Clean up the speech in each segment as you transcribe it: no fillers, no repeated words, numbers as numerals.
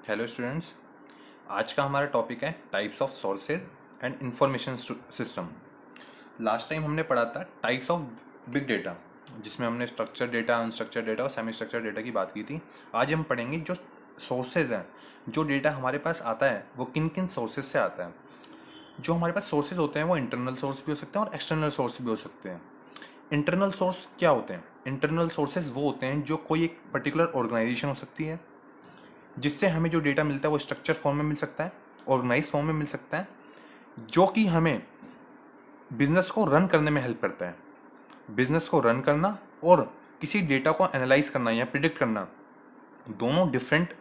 Hello students. आज का हमारा टॉपिक है types of sources and information system. Last time हमने पढ़ा था टाइप्स ऑफ बिग डेटा, जिसमें हमने स्ट्रक्चर डेटा, अनस्ट्रक्चर डेटा और सेमी स्ट्रक्चर डेटा की बात की थी। आज हम पढ़ेंगे जो सोर्सेज हैं, जो डेटा हमारे पास आता है वो किन किन सोर्सेज से आता है। जो हमारे पास सोर्सेज होते हैं वो इंटरनल सोर्स भी हो सकते हैं और एक्सटर्नल सोर्स भी हो सकते हैं। इंटरनल सोर्स क्या होते हैं? इंटरनल सोर्सेज वो होते हैं जो कोई एक पर्टिकुलर ऑर्गेनाइजेशन हो सकती है, जिससे हमें जो डेटा मिलता है वो स्ट्रक्चर फॉर्म में मिल सकता है, ऑर्गेनाइज फॉर्म में मिल सकता है, जो कि हमें बिजनेस को रन करने में हेल्प करता है। बिजनेस को रन करना और किसी डेटा को एनालाइज करना या प्रिडिक्ट करना दोनों डिफरेंट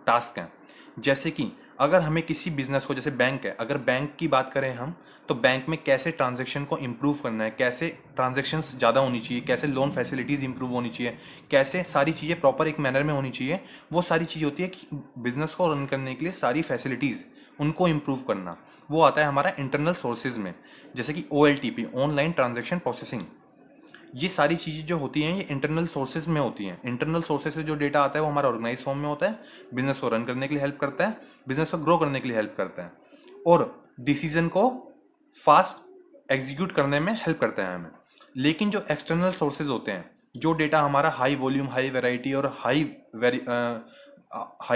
टास्क हैं। जैसे कि अगर हमें किसी बिजनेस को, जैसे बैंक है, अगर बैंक की बात करें हम, तो बैंक में कैसे ट्रांजैक्शन को इम्प्रूव करना है, कैसे ट्रांजैक्शंस ज़्यादा होनी चाहिए, कैसे लोन फैसिलिटीज़ इंप्रूव होनी चाहिए, कैसे सारी चीज़ें प्रॉपर एक मैनर में होनी चाहिए, वो सारी चीज़ होती है कि बिजनेस को रन करने के लिए सारी फैसिलिटीज़ उनको इम्प्रूव करना, वो आता है हमारा इंटरनल सोर्सेज में। जैसे कि OLTP, ऑनलाइन ट्रांजेक्शन प्रोसेसिंग, ये सारी चीज़ें जो होती हैं ये इंटरनल सोर्सेज में होती हैं। इंटरनल सोर्सेज से जो डेटा आता है वो हमारा ऑर्गेनाइज फॉर्म में होता है, बिजनेस को रन करने के लिए हेल्प करता है, बिजनेस को ग्रो करने के लिए हेल्प करता है और डिसीजन को फास्ट एग्जीक्यूट करने में हेल्प करता है हमें। लेकिन जो एक्सटर्नल सोर्सेज होते हैं, जो डेटा हमारा हाई वॉल्यूम, हाई वेराइटी और हाई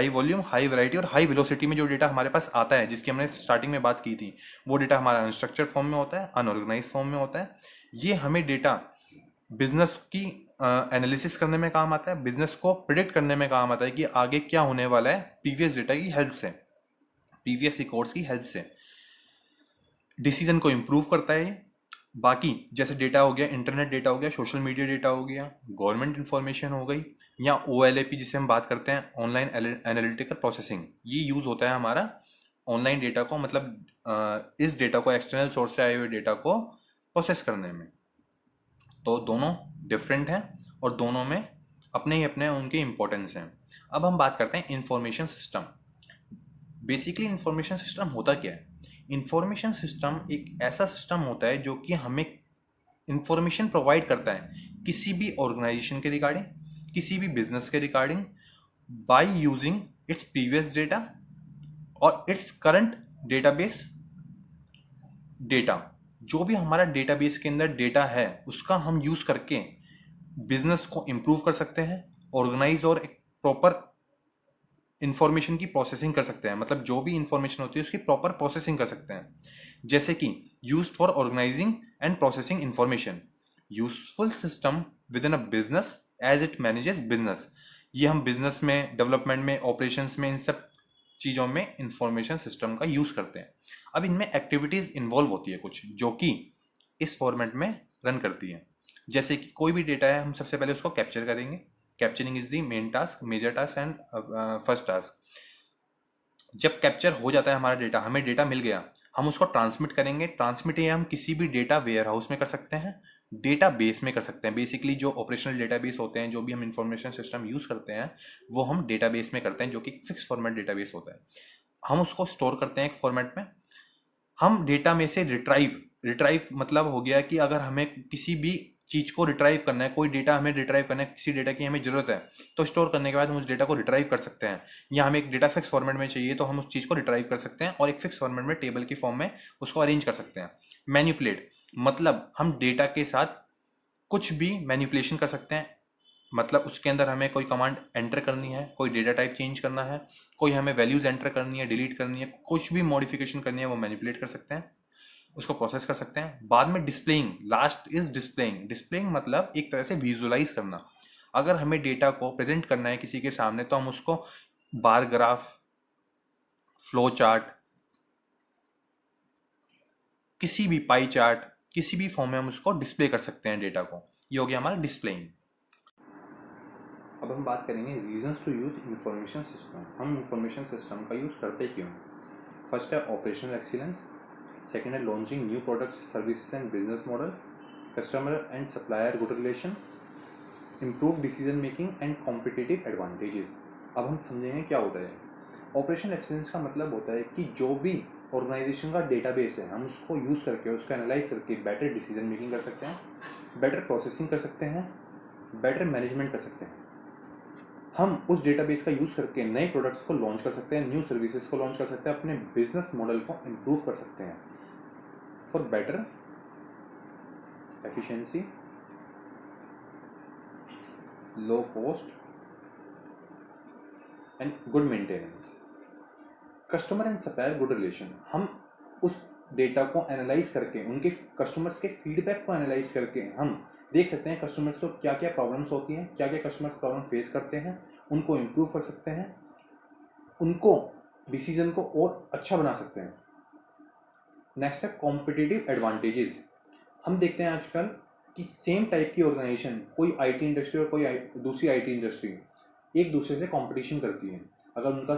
वॉल्यूम, हाई वैरायटी और हाई वेलोसिटी में जो डेटा हमारे पास आता है, जिसकी हमने स्टार्टिंग में बात की थी, वो डेटा हमारा अनस्ट्रक्चर्ड फॉर्म में होता है, अनऑर्गेनाइज फॉर्म में होता है। ये हमें डेटा बिजनेस की एनालिसिस करने में काम आता है, बिजनेस को प्रिडिक्ट करने में काम आता है कि आगे क्या होने वाला है, प्रीवियस डेटा की हेल्प से, प्रीवियस रिकॉर्ड्स की हेल्प से डिसीजन को इम्प्रूव करता है ये। बाकी जैसे डेटा हो गया, इंटरनेट डेटा हो गया, सोशल मीडिया डेटा हो गया, गवर्नमेंट इंफॉर्मेशन हो गई, या OLAP जिसे हम बात करते हैं, ऑनलाइन एनालिटिकल प्रोसेसिंग, ये यूज होता है हमारा ऑनलाइन डेटा को, मतलब इस डेटा को, एक्सटर्नल सोर्स से आए हुए डेटा को प्रोसेस करने में। तो दोनों डिफरेंट हैं और दोनों में अपने ही अपने उनके इम्पोर्टेंस हैं। अब हम बात करते हैं information system. Basically information system होता क्या है? इंफॉर्मेशन सिस्टम एक ऐसा सिस्टम होता है जो कि हमें इंफॉर्मेशन प्रोवाइड करता है किसी भी ऑर्गेनाइजेशन के रिगार्डिंग, किसी भी बिजनेस के regarding, by using its previous data और इट्स करंट डेटाबेस डेटा। जो भी हमारा डेटाबेस के अंदर डेटा है उसका हम यूज करके बिजनेस को इम्प्रूव कर सकते हैं, ऑर्गेनाइज और एक प्रॉपर इंफॉर्मेशन की प्रोसेसिंग कर सकते हैं, मतलब जो भी इंफॉर्मेशन होती है उसकी प्रॉपर प्रोसेसिंग कर सकते हैं। जैसे कि used for organizing and processing information, useful system within a business as it manages business. ये हम बिजनेस में, डेवलपमेंट में, ऑपरेशंस में, इन सब चीज़ों में इंफॉर्मेशन सिस्टम का यूज़ करते हैं। अब इनमें एक्टिविटीज़ इन्वॉल्व होती है कुछ, जो कि इस फॉर्मेट में रन करती है। जैसे कि कोई भी डेटा है, हम सबसे पहले उसको कैप्चर करेंगे। Capturing is the main task, major task and first task. जब कैप्चर हो जाता है हमारा डेटा, हमें डेटा मिल गया, हम उसको ट्रांसमिट करेंगे। ट्रांसमिट ये हम किसी भी डेटा वेयर हाउस में कर सकते हैं, डेटा बेस में कर सकते हैं। बेसिकली जो ऑपरेशनल डेटाबेस होते हैं, जो भी हम इंफॉर्मेशन सिस्टम यूज करते हैं, वो हम डेटाबेस में करते हैं, जो कि फिक्स फॉर्मेट डेटाबेस होता है। हम उसको स्टोर करते हैं एक फॉर्मेट में। हम डेटा में से रिट्राइव, रिट्राइव मतलब हो गया कि अगर हमें किसी भी चीज को रिट्राइव करना है, कोई डेटा हमें रिट्राइव करना है, किसी डेटा की हमें जरूरत है, तो स्टोर करने के बाद हम उस डेटा को रिट्राइव कर सकते हैं। या हमें एक डेटा फिक्स फॉर्मेट में चाहिए तो हम उस चीज को रिट्राइव कर सकते हैं और एक फिक्स फॉर्मेट में टेबल की फॉर्म में उसको अरेंज कर सकते हैं। मैनिपुलेट मतलब हम डेटा के साथ कुछ भी मैनिपुलेशन कर सकते हैं, मतलब उसके अंदर हमें कोई कमांड एंटर करनी है, कोई डेटा टाइप चेंज करना है, कोई हमें वैल्यूज एंटर करनी है, डिलीट करनी है, कुछ भी मॉडिफिकेशन करनी है, वो मैनिपुलेट कर सकते हैं, उसको प्रोसेस कर सकते हैं। बाद में displaying, last is displaying. Displaying मतलब एक तरह से विजुअलाइज करना। अगर हमें डेटा को प्रेजेंट करना है किसी के सामने, तो हम उसको बार ग्राफ, फ्लो चार्ट, किसी भी पाई चार्ट, किसी भी फॉर्म में हम उसको डिस्प्ले कर सकते हैं डेटा को। ये हो गया हमारा डिस्प्लेइंग। अब हम बात करेंगे reasons to use information system. हम इंफॉर्मेशन सिस्टम का यूज करते क्यों? फर्स्ट है ऑपरेशनल एक्सीलेंस, सेकेंड है launching new products, services and business model, customer and supplier good relation, improve decision making and competitive advantages. अब हम समझेंगे क्या होता है। ऑपरेशनल एक्सीलेंस का मतलब होता है कि जो भी ऑर्गेनाइजेशन का डेटाबेस है, हम उसको यूज़ करके, उसको एनालाइज करके बेटर डिसीजन मेकिंग कर सकते हैं, बेटर प्रोसेसिंग कर सकते हैं, बेटर मैनेजमेंट कर सकते हैं। हम उस डेटाबेस का यूज़ करके नए प्रोडक्ट्स को लॉन्च कर सकते हैं, न्यू सर्विसेज को लॉन्च कर सकते हैं, अपने बिजनेस मॉडल को इम्प्रूव कर सकते हैं for better efficiency, low cost and good maintenance. Customer and supplier good relation, हम उस डेटा को एनालाइज करके, उनके कस्टमर्स के फीडबैक को एनालाइज करके हम देख सकते हैं कस्टमर्स को क्या क्या प्रॉब्लम्स होती हैं, क्या क्या कस्टमर्स प्रॉब्लम फेस करते हैं, उनको इम्प्रूव कर सकते हैं, उनको डिसीजन को और अच्छा बना सकते हैं। नेक्स्ट है कॉम्पिटिटिव एडवांटेजेस। हम देखते हैं आजकल कि सेम टाइप की ऑर्गेनाइजेशन, कोई आईटी इंडस्ट्री और कोई दूसरी आईटी इंडस्ट्री एक दूसरे से कंपटीशन करती है। अगर उनका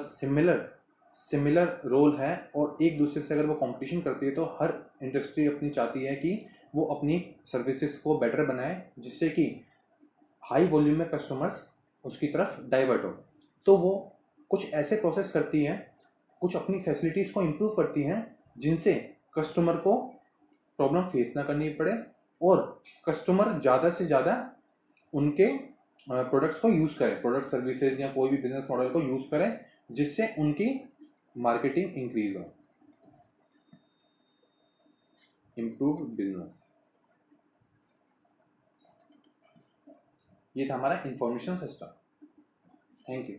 सिमिलर रोल है और एक दूसरे से अगर वो कंपटीशन करती है, तो हर इंडस्ट्री अपनी चाहती है कि वो अपनी सर्विसेज को बेटर बनाए, जिससे कि हाई वॉल्यूम में कस्टमर्स उसकी तरफ डाइवर्ट हो। तो वो कुछ ऐसे प्रोसेस करती हैं, कुछ अपनी फैसिलिटीज़ को इम्प्रूव करती हैं, जिनसे कस्टमर को प्रॉब्लम फेस ना करनी पड़े और कस्टमर ज़्यादा से ज़्यादा उनके प्रोडक्ट्स को यूज़ करें, प्रोडक्ट सर्विसेज या कोई भी बिजनेस मॉडल को यूज़ करें, जिससे उनकी मार्केटिंग इंक्रीज हो, इम्प्रूव बिजनेस। ये था हमारा इंफॉर्मेशन सिस्टम। Thank you.